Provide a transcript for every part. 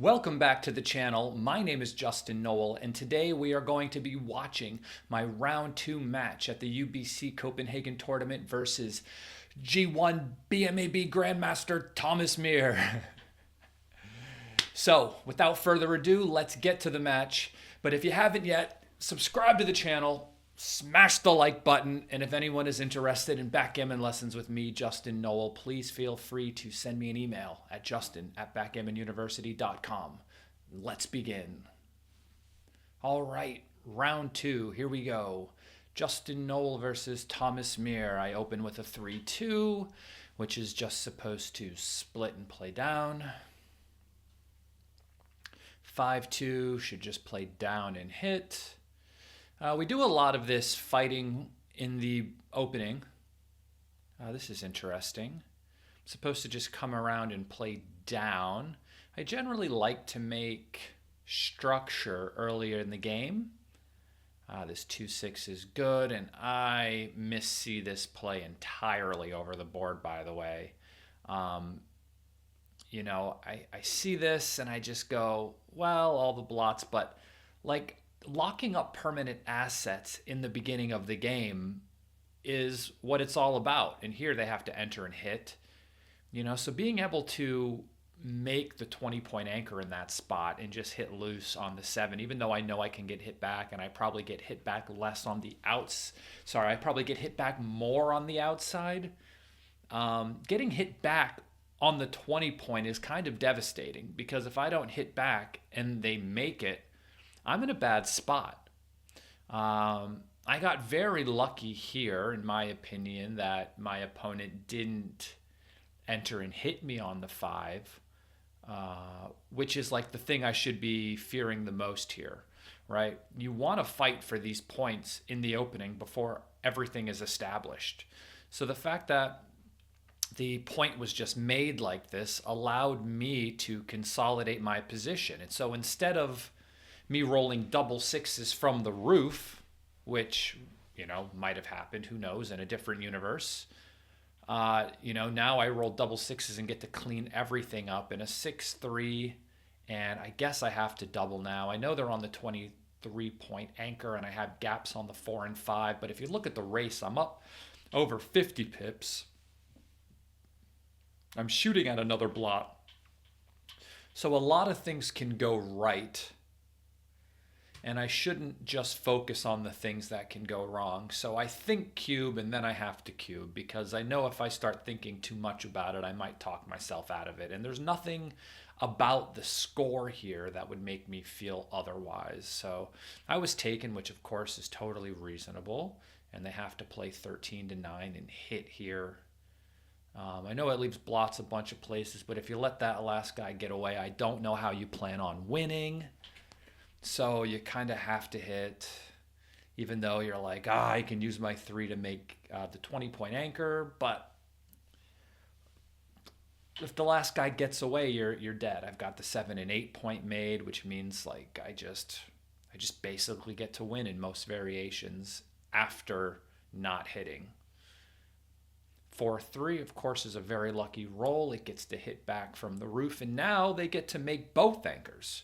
Welcome back to the channel. My name is Justin Nowell, and today we are going to be watching my round 2 match at the UBC Copenhagen tournament versus G1 BMAB Grandmaster Thomas Myhr. So, without further ado, let's get to the match. But if you haven't yet, subscribe to the channel, smash the like button, and if anyone is interested in backgammon lessons with me, Justin Nowell, please feel free to send me an email at justin@backgammonuniversity.com. Let's begin. All right, round 2, here we go. Justin Nowell versus Thomas Myhr. I open with a 3-2, which is just supposed to split and play down. 5-2 should just play down and hit. We do a lot of this fighting in the opening. This is interesting. I'm supposed to just come around and play down. I generally like to make structure earlier in the game. This 2-6 is good, and I missee this play entirely over the board, by the way. I see this and I just go, well, all the blots, but like locking up permanent assets in the beginning of the game is what it's all about. And here they have to enter and hit, so being able to make the 20-point anchor in that spot and just hit loose on the 7, even though I know I can get hit back, and I probably get hit back less on the outs. Sorry, I probably get hit back more on the outside. Getting hit back on the 20-point is kind of devastating, because if I don't hit back and they make it, I'm in a bad spot. I got very lucky here, in my opinion, that my opponent didn't enter and hit me on the 5, which is like the thing I should be fearing the most here, right? You want to fight for these points in the opening before everything is established. So the fact that the point was just made like this allowed me to consolidate my position. And so instead of me rolling double 6s from the roof, which, might have happened, who knows, in a different universe, now I roll double 6s and get to clean everything up in a 6-3, and I guess I have to double now. I know they're on the 23-point anchor, and I have gaps on the 4 and 5, but if you look at the race, I'm up over 50 pips. I'm shooting at another blot. So a lot of things can go right, and I shouldn't just focus on the things that can go wrong. So I think cube, and then I have to cube, because I know if I start thinking too much about it, I might talk myself out of it. And there's nothing about the score here that would make me feel otherwise. So I was taken, which of course is totally reasonable, and they have to play 13-9 and hit here. I know it leaves blots a bunch of places, but if you let that last guy get away, I don't know how you plan on winning. So you kind of have to hit, even though you're like, I can use my 3 to make the 20-point anchor, but if the last guy gets away, you're dead. I've got the 7 and 8-point made, which means like I just basically get to win in most variations after not hitting. 4-3, of course, is a very lucky roll. It gets to hit back from the roof, and now they get to make both anchors.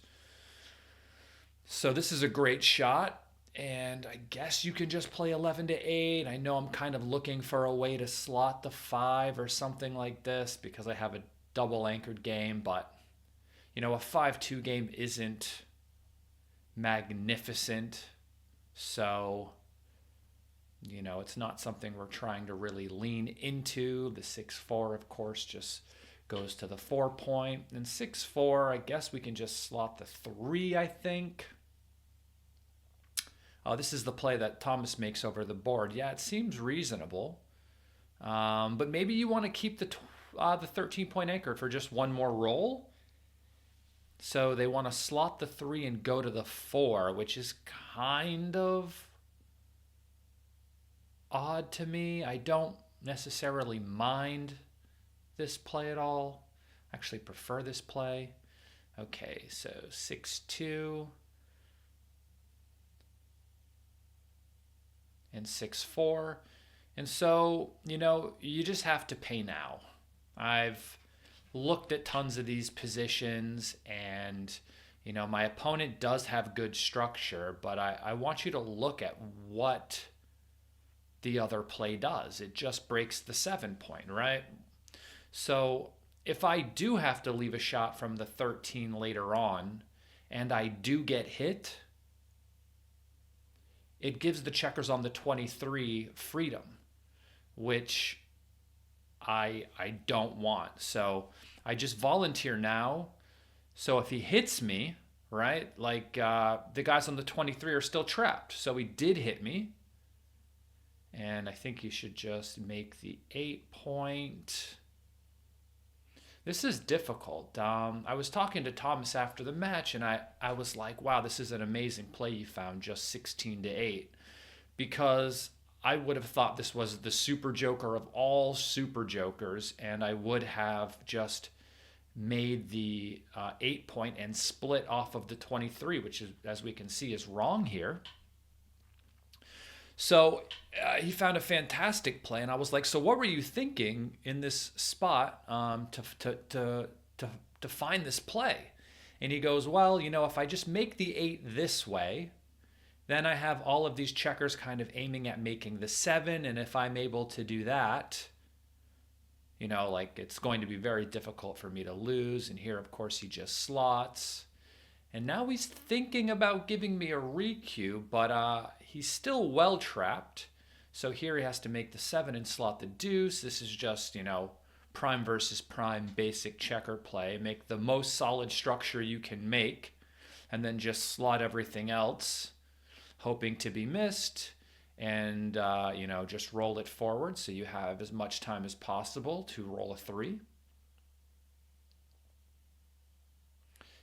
So this is a great shot, and I guess you can just play 11-8. I know I'm kind of looking for a way to slot the 5 or something like this, because I have a double anchored game, but a 5-2 game isn't magnificent, so it's not something we're trying to really lean into. The 6-4, of course, just goes to the 4-point. And 6-4, I guess we can just slot the 3, I think. This is the play that Thomas makes over the board. Yeah, it seems reasonable. But maybe you want to keep the 13-point anchor for just one more roll. So they want to slot the 3 and go to the 4, which is kind of odd to me. I don't necessarily mind this play at all. I actually prefer this play. Okay, so 6-2 and 6-4. And so, you just have to pay now. I've looked at tons of these positions, and my opponent does have good structure, but I want you to look at what the other play does. It just breaks the 7 point, right? So if I do have to leave a shot from the 13 later on, and I do get hit, it gives the checkers on the 23 freedom, which I don't want. So I just volunteer now. So if he hits me, right, like the guys on the 23 are still trapped. So he did hit me. And I think you should just make the 8 point. This is difficult. I was talking to Thomas after the match, and I was like, wow, this is an amazing play you found, just 16-8. Because I would have thought this was the super joker of all super jokers, and I would have just made the 8 point and split off of the 23, which is, as we can see, is wrong here. So he found a fantastic play, and I was like, so what were you thinking in this spot to find this play? And he goes, well, if I just make the 8 this way, then I have all of these checkers kind of aiming at making the 7, and if I'm able to do that, like it's going to be very difficult for me to lose. And here, of course, he just slots. And now he's thinking about giving me a re-cue, but he's still well trapped. So here he has to make the 7 and slot the deuce. This is just, prime versus prime basic checker play. Make the most solid structure you can make, and then just slot everything else, hoping to be missed, and, just roll it forward so you have as much time as possible to roll a 3.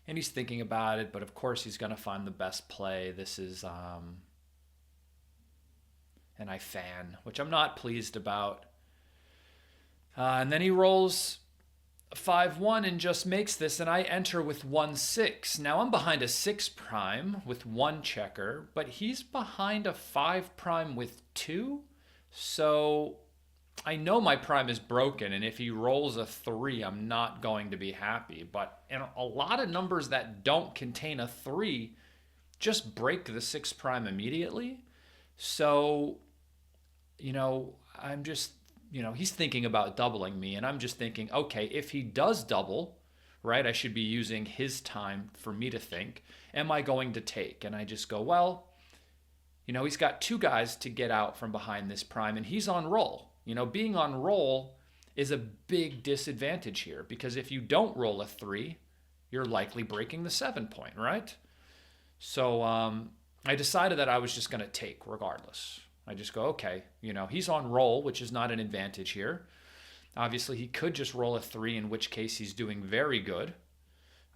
And he's thinking about it, but of course he's going to find the best play. This is and I fan, which I'm not pleased about. And then he rolls 5-1 and just makes this, and I enter with 1-6. Now I'm behind a 6 prime with 1 checker, but he's behind a 5 prime with 2. So I know my prime is broken, and if he rolls a 3, I'm not going to be happy. But a lot of numbers that don't contain a 3 just break the 6 prime immediately. So, I'm just, he's thinking about doubling me, and I'm just thinking, okay, if he does double, right, I should be using his time for me to think, am I going to take? And I just go, well, he's got 2 guys to get out from behind this prime, and he's on roll. Being on roll is a big disadvantage here, because if you don't roll a 3, you're likely breaking the 7 point, right? So I decided that I was just going to take regardless. I just go, okay, he's on roll, which is not an advantage here. Obviously, he could just roll a 3, in which case he's doing very good.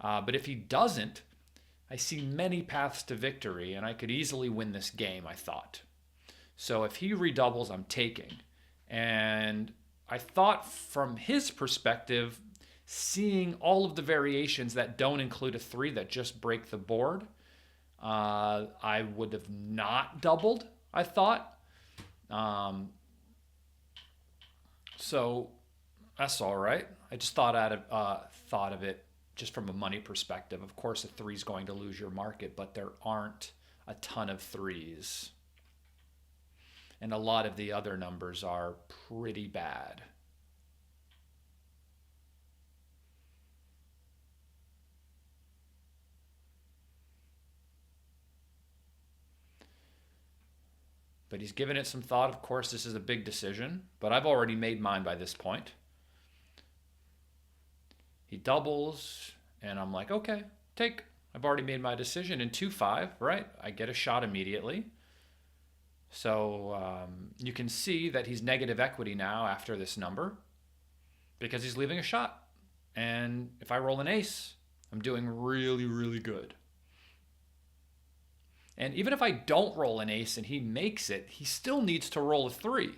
But if he doesn't, I see many paths to victory, and I could easily win this game, I thought. So if he redoubles, I'm taking. And I thought from his perspective, seeing all of the variations that don't include a 3 that just break the board, I would have not doubled, I thought. So that's all right. I just thought of it just from a money perspective. Of course, a 3 is going to lose your market, but there aren't a ton of 3s. And a lot of the other numbers are pretty bad. But he's given it some thought. Of course, this is a big decision, but I've already made mine by this point. He doubles, and I'm like, okay, take. I've already made my decision in 2-5, right? I get a shot immediately. So you can see that he's negative equity now after this number because he's leaving a shot. And if I roll an ace, I'm doing really, really good. And even if I don't roll an ace and he makes it, he still needs to roll a 3,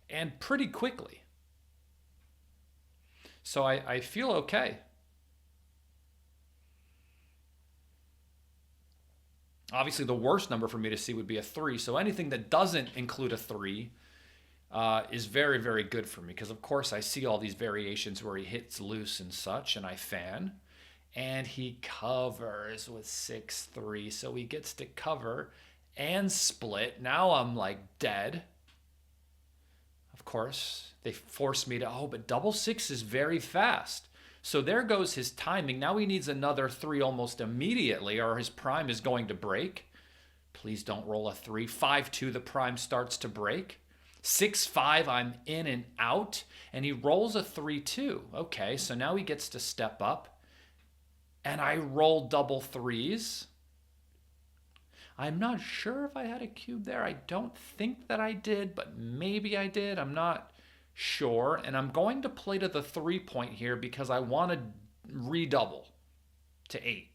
and pretty quickly. So I feel okay. Obviously, the worst number for me to see would be a 3. So anything that doesn't include a 3 is very, very good for me because, of course, I see all these variations where he hits loose and such, and I fan. And he covers with 6-3, so he gets to cover and split. Now I'm like dead. Of course, they force me to, oh, but double six is very fast. So there goes his timing. Now he needs another 3 almost immediately, or his prime is going to break. Please don't roll a 3. 5-2, the prime starts to break. 6-5, I'm in and out. And he rolls a 3-2. Okay, so now he gets to step up. And I roll double 3s. I'm not sure if I had a cube there. I don't think that I did, but maybe I did. I'm not sure. And I'm going to play to the 3-point here because I want to redouble to 8.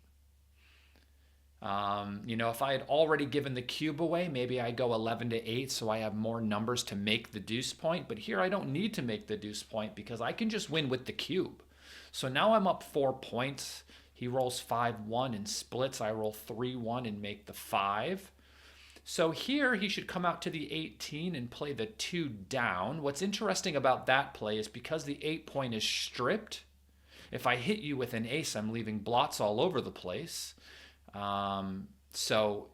If I had already given the cube away, maybe I go 11-8, so I have more numbers to make the deuce point. But here I don't need to make the deuce point because I can just win with the cube. So now I'm up 4 points. He rolls 5-1 and splits. I roll 3-1 and make the 5. So here he should come out to the 18 and play the 2 down. What's interesting about that play is because the 8-point is stripped, if I hit you with an ace, I'm leaving blots all over the place. So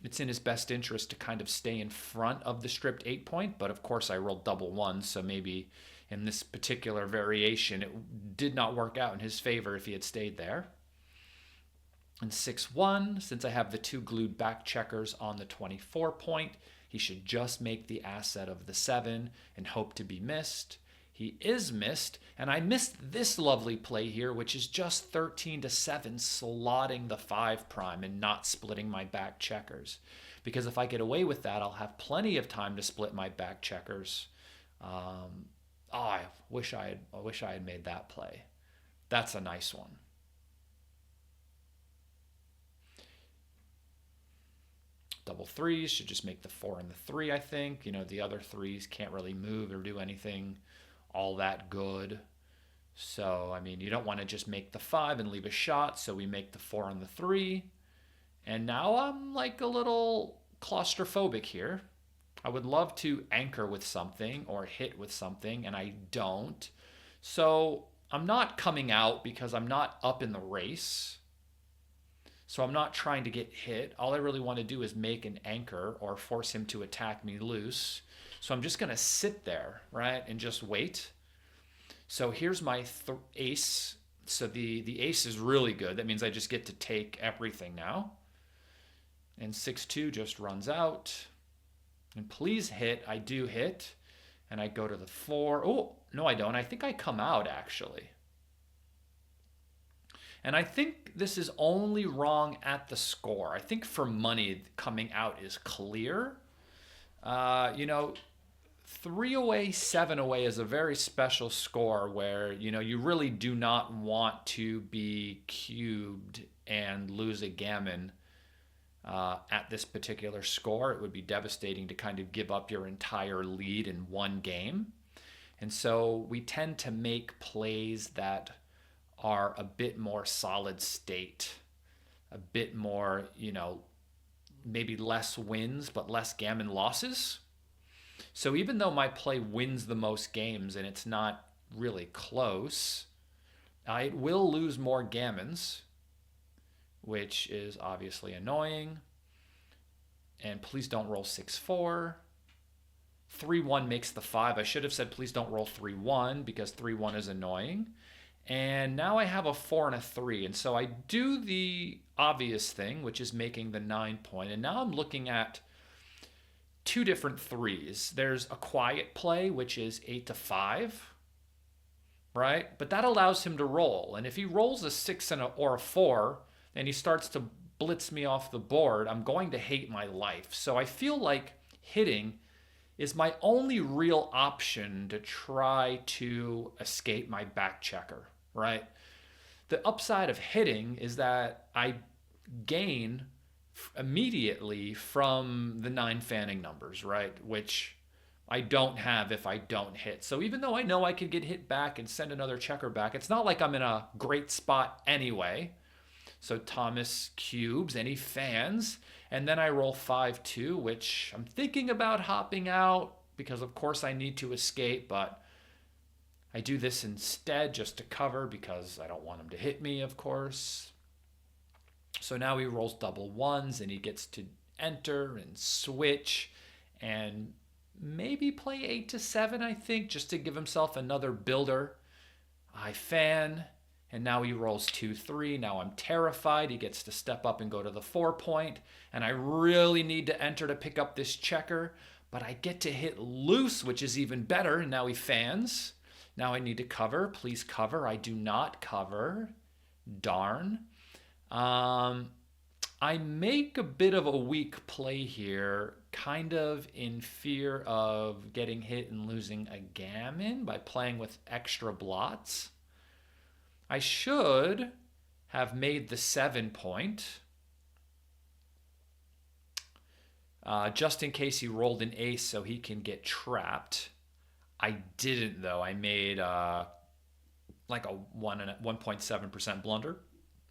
it's in his best interest to kind of stay in front of the stripped 8-point, but of course I rolled double 1, so maybe in this particular variation it did not work out in his favor if he had stayed there. And 6-1, since I have the 2 glued back checkers on the 24-point, he should just make the asset of the 7 and hope to be missed. He is missed, and I missed this lovely play here, which is just 13-7, slotting the 5 prime and not splitting my back checkers. Because if I get away with that, I'll have plenty of time to split my back checkers. I wish I had made that play. That's a nice one. Double 3s should just make the 4 and the 3, I think. The other 3s can't really move or do anything all that good. So, you don't want to just make the 5 and leave a shot, so we make the 4 and the 3. And now I'm like a little claustrophobic here. I would love to anchor with something or hit with something, and I don't. So I'm not coming out because I'm not up in the race. So I'm not trying to get hit. All I really want to do is make an anchor or force him to attack me loose. So I'm just going to sit there, right, and just wait. So here's my ace. So the ace is really good. That means I just get to take everything now. And 6-2 just runs out. And please hit. I do hit. And I go to the 4. Oh, no, I don't. I think I come out, actually. And I think this is only wrong at the score. I think for money, coming out is clear. 3 away, 7 away is a very special score where, you really do not want to be cubed and lose a gammon at this particular score. It would be devastating to kind of give up your entire lead in one game. And so we tend to make plays that are a bit more solid state, a bit more, maybe less wins, but less gammon losses. So even though my play wins the most games and it's not really close, it will lose more gammons, which is obviously annoying. And please don't roll 6-4. 3-1 makes the 5. I should have said please don't roll 3-1 because 3-1 is annoying. And now I have a 4 and a 3. And so I do the obvious thing, which is making the 9-point. And now I'm looking at 2 different 3s. There's a quiet play, which is 8-5, right? But that allows him to roll. And if he rolls a 6 or a 4, and he starts to blitz me off the board, I'm going to hate my life. So I feel like hitting is my only real option to try to escape my back checker, right? The upside of hitting is that I gain immediately from the 9 fanning numbers, right? Which I don't have if I don't hit. So even though I know I could get hit back and send another checker back, it's not like I'm in a great spot anyway. So Thomas cubes and he fans. And then I roll 5-2, which I'm thinking about hopping out because, of course, I need to escape. But I do this instead just to cover because I don't want him to hit me, of course. So now he rolls double ones and he gets to enter and switch and maybe play 8-7, I think, just to give himself another builder. I fan, and now he rolls 2-3. Now I'm terrified. He gets to step up and go to the 4-point, and I really need to enter to pick up this checker, but I get to hit loose, which is even better, and now he fans. Now I need to cover. Please cover. I do not cover. Darn. I make a bit of a weak play here, kind of in fear of getting hit and losing a gammon by playing with extra blots. I should have made the 7-point, just in case he rolled an ace so he can get trapped. I didn't, though. I made like a 1.7% blunder.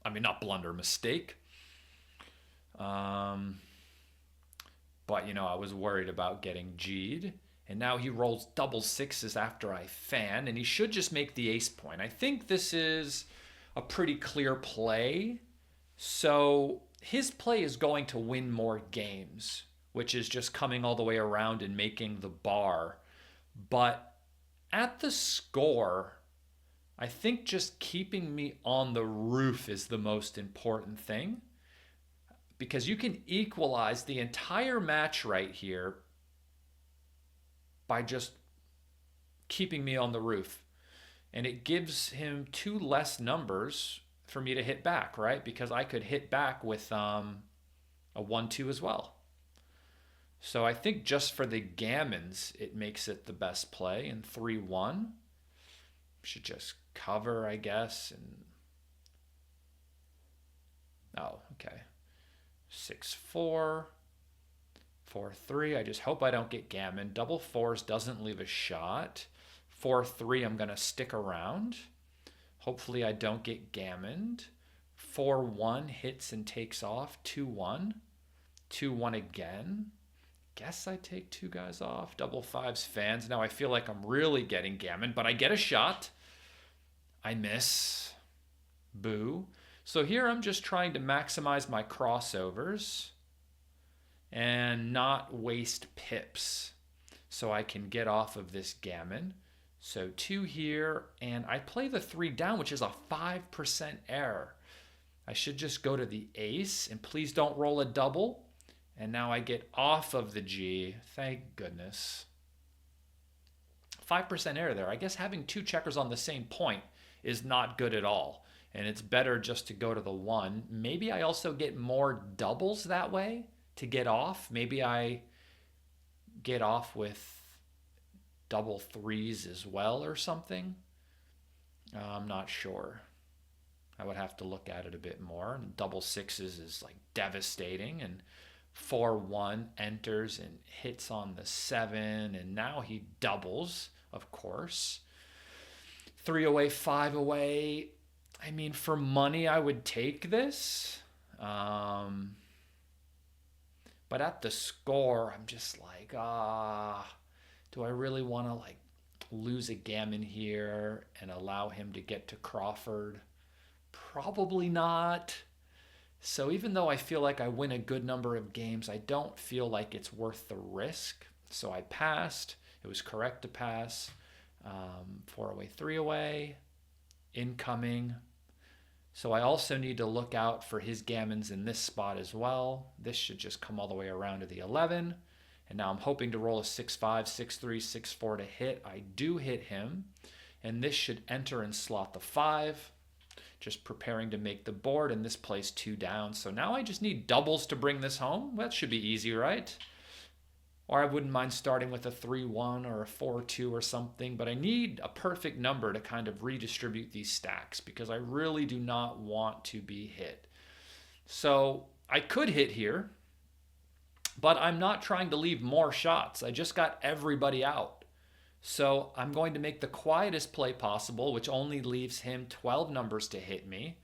I mean, not blunder, mistake. But, you know, I was worried about getting G'd. And now he rolls double sixes after I fan, and he should just make the ace point. I think this is a pretty clear play. So his play is going to win more games, which is just coming all the way around and making the bar. But at the score, I think just keeping me on the roof is the most important thing, because you can equalize the entire match right here by just keeping me on the roof. And it gives him 2 less numbers for me to hit back, right? Because I could hit back with a 1-2 as well. So I think just for the gammons, it makes it the best play. And 3-1 should just cover, I guess. And oh, okay. 6-4. 4-3. I just hope I don't get gammon. Double fours doesn't leave a shot. 4-3, I'm going to stick around. Hopefully I don't get gammoned. 4-1 hits and takes off. 2-1. 2-1 again. Guess I take 2 guys off. Double fives fans. Now I feel like I'm really getting gammon, but I get a shot. I miss. Boo. So here I'm just trying to maximize my crossovers and not waste pips so I can get off of this gammon. So 2 here, and I play the 3 down, which is a 5% error. I should just go to the ace, and please don't roll a double. And now I get off of the G. Thank goodness. 5% error there. I guess having 2 checkers on the same point is not good at all. And it's better just to go to the 1. Maybe I also get more doubles that way to get off. Maybe I get off with double 3s as well or something. I'm not sure. I would have to look at it a bit more. And double 6s is like devastating. And 4-1 enters and hits on the 7. And now he doubles, of course. 3 away, 5 away. I mean, for money, I would take this. But at the score, I'm just like, do I really want to like lose a gammon here and allow him to get to Crawford? Probably not. So even though I feel like I win a good number of games, I don't feel like it's worth the risk. So I passed. It was correct to pass. 4 away, 3 away. Incoming. So I also need to look out for his gammons in this spot as well. This should just come all the way around to the 11. And now I'm hoping to roll a 6-5, 6-3, 6-4 to hit. I do hit him. And this should enter and slot the 5. Just preparing to make the board. And this plays 2 down. So now I just need doubles to bring this home. That should be easy, right? Or I wouldn't mind starting with a 3-1 or a 4-2 or something, but I need a perfect number to kind of redistribute these stacks because I really do not want to be hit. So I could hit here, but I'm not trying to leave more shots. I just got everybody out. So I'm going to make the quietest play possible, which only leaves him 12 numbers to hit me.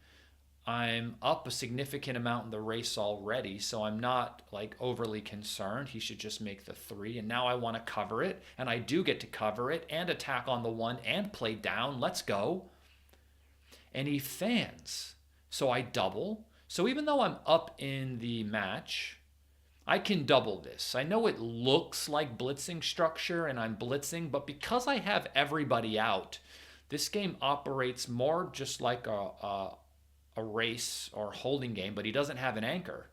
I'm up a significant amount in the race already, so I'm not like overly concerned. He should just make the 3, and now I want to cover it, and I do get to cover it and attack on the 1 and play down. Let's go. And he fans. So I double. So even though I'm up in the match, I can double this. I know it looks like blitzing structure and I'm blitzing, but because I have everybody out, this game operates more just like a race or holding game, but he doesn't have an anchor.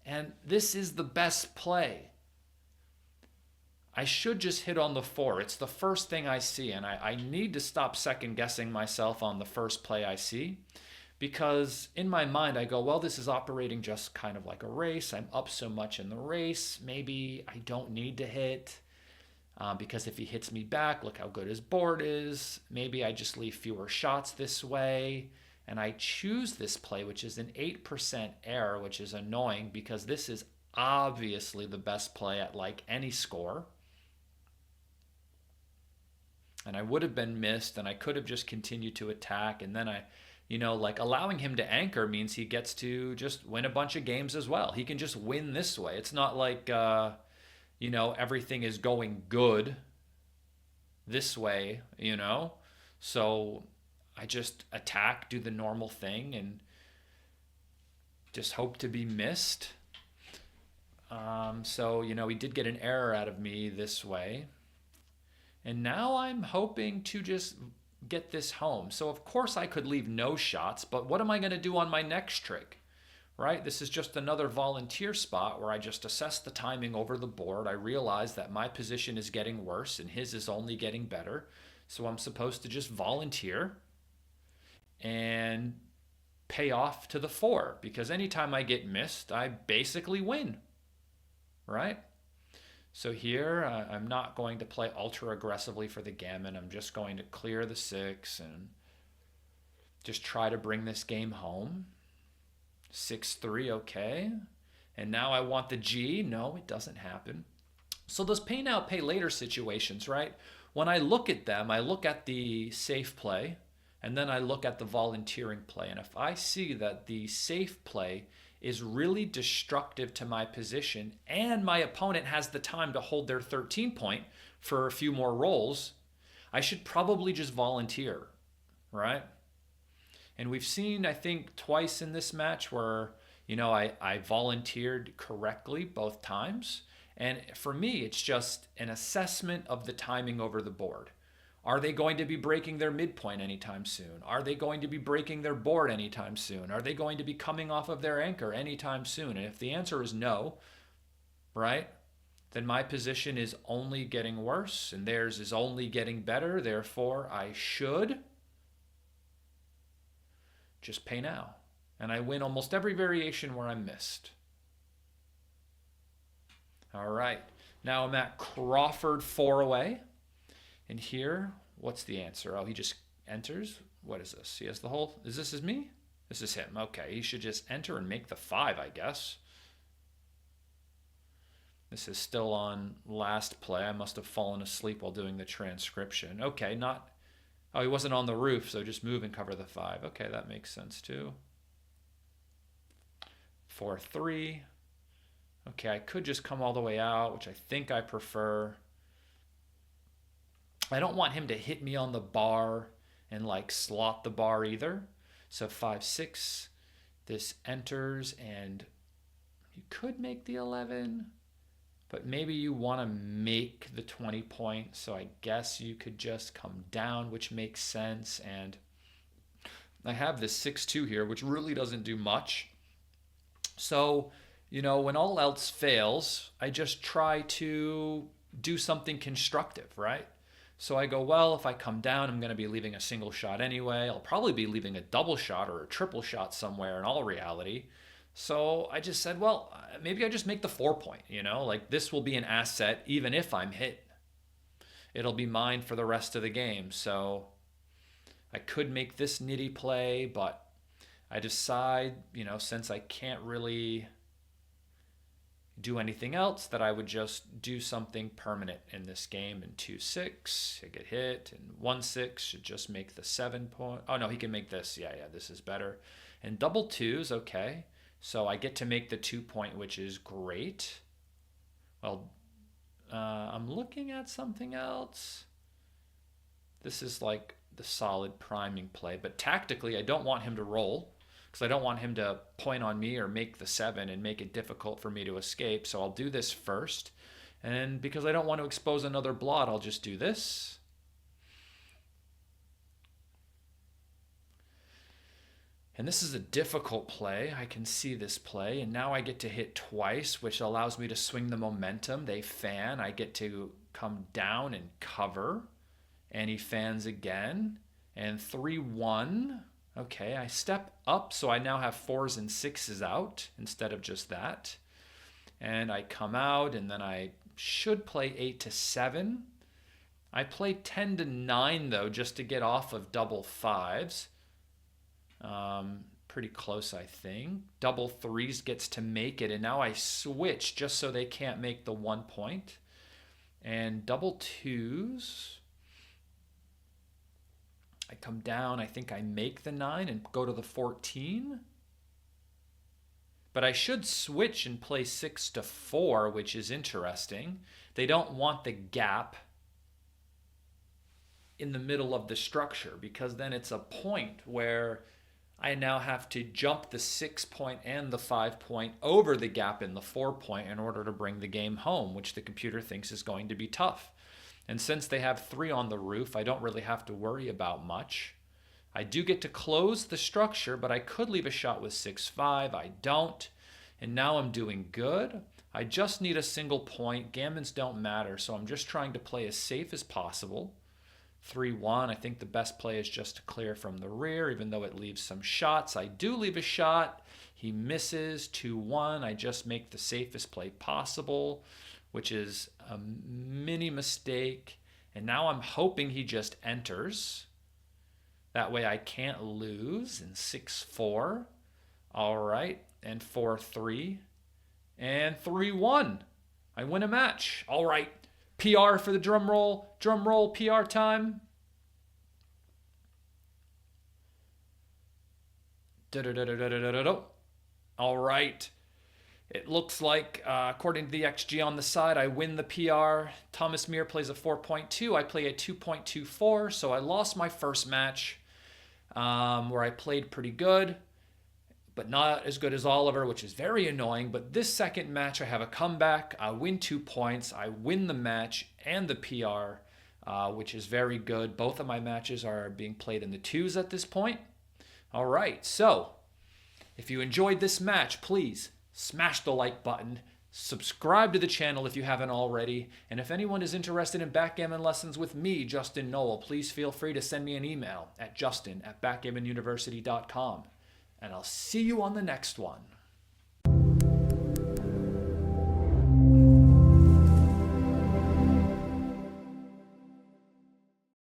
And this is the best play. I should just hit on the 4. It's the first thing I see, and I need to stop second guessing myself on the first play I see, because in my mind I go, well, this is operating just kind of like a race. I'm up so much in the race. Maybe I don't need to hit because if he hits me back, look how good his board is. Maybe I just leave fewer shots this way. And I choose this play, which is an 8% error, which is annoying because this is obviously the best play at like any score. And I would have been missed, and I could have just continued to attack. And then like allowing him to anchor means he gets to just win a bunch of games as well. He can just win this way. It's not like, everything is going good this way, So I just attack, do the normal thing, and just hope to be missed. He did get an error out of me this way. And now I'm hoping to just get this home. So of course I could leave no shots, but what am I going to do on my next trick? Right? This is just another volunteer spot where I just assess the timing over the board. I realize that my position is getting worse and his is only getting better. So I'm supposed to just volunteer and pay off to the 4, because anytime I get missed, I basically win, right? So here, I'm not going to play ultra aggressively for the gammon. I'm just going to clear the 6 and just try to bring this game home. 6-3, okay. And now I want the G. No, it doesn't happen. So those pay now, pay later situations, right? When I look at them, I look at the safe play, and then I look at the volunteering play. And if I see that the safe play is really destructive to my position and my opponent has the time to hold their 13 point for a few more rolls, I should probably just volunteer, right? And we've seen, I think, twice in this match where, I volunteered correctly both times. And for me, it's just an assessment of the timing over the board. Are they going to be breaking their midpoint anytime soon? Are they going to be breaking their board anytime soon? Are they going to be coming off of their anchor anytime soon? And if the answer is no, right, then my position is only getting worse and theirs is only getting better. Therefore, I should just pay now. And I win almost every variation where I'm missed. All right. Now I'm at Crawford 4 away. And here, what's the answer? Oh, he just enters. What is this? He has the whole... Is this me? This is him. Okay, he should just enter and make the 5, I guess. This is still on last play. I must have fallen asleep while doing the transcription. Okay, not... Oh, he wasn't on the roof, so just move and cover the 5. Okay, that makes sense too. 4-3. Okay, I could just come all the way out, which I think I prefer. I don't want him to hit me on the bar and like slot the bar either. So 5-6, this enters, and you could make the 11, but maybe you want to make the 20 point. So I guess you could just come down, which makes sense. And I have this 6-2 here, which really doesn't do much. So, when all else fails, I just try to do something constructive, right? So I go, well, if I come down, I'm going to be leaving a single shot anyway. I'll probably be leaving a double shot or a triple shot somewhere in all reality. So I just said, well, maybe I just make the 4 point, like this will be an asset even if I'm hit. It'll be mine for the rest of the game. So I could make this nitty play, but I decide, since I can't really do anything else, that I would just do something permanent in this game. And 2-6, I get hit, and 1-6 should just make the 7 point. Oh no, he can make this. Yeah, this is better. And double twos, okay. So I get to make the 2-point, which is great. Well, I'm looking at something else. This is like the solid priming play. But tactically, I don't want him to roll because I don't want him to point on me or make the 7 and make it difficult for me to escape. So I'll do this first. And because I don't want to expose another blot, I'll just do this. And this is a difficult play. I can see this play. And now I get to hit twice, which allows me to swing the momentum. They fan. I get to come down and cover. And he fans again. And 3-1. Okay, I step up, so I now have 4s and 6s out instead of just that. And I come out, and then I should play 8-7. I play 10-9, though, just to get off of double 5s. Pretty close, I think. Double 3s gets to make it, and now I switch just so they can't make the 1 point. And double 2s, I come down, I think I make the 9 and go to the 14. But I should switch and play 6-4, which is interesting. They don't want the gap in the middle of the structure because then it's a point where I now have to jump the 6-point and the 5-point over the gap in the 4-point in order to bring the game home, which the computer thinks is going to be tough. And since they have 3 on the roof, I don't really have to worry about much. I do get to close the structure, but I could leave a shot with 6-5. I don't. And now I'm doing good. I just need a single point. Gammons don't matter, so I'm just trying to play as safe as possible. 3-1, I think the best play is just to clear from the rear, even though it leaves some shots. I do leave a shot. He misses. 2-1, I just make the safest play possible, which is a mini mistake. And now I'm hoping he just enters. That way I can't lose. And 6-4. All right. And 4-3. And 3-1. I win a match. All right. PR for the drum roll. Drum roll, PR time. All right. It looks like, according to the XG on the side, I win the PR. Thomas Myhr plays a 4.2. I play a 2.24. So I lost my first match where I played pretty good, but not as good as Oliver, which is very annoying. But this second match, I have a comeback. I win 2 points. I win the match and the PR, which is very good. Both of my matches are being played in the 2s at this point. All right, so if you enjoyed this match, please smash the like button. Subscribe to the channel if you haven't already. And if anyone is interested in backgammon lessons with me, Justin Nowell, please feel free to send me an email at justin@backgammonuniversity.com. And I'll see you on the next one.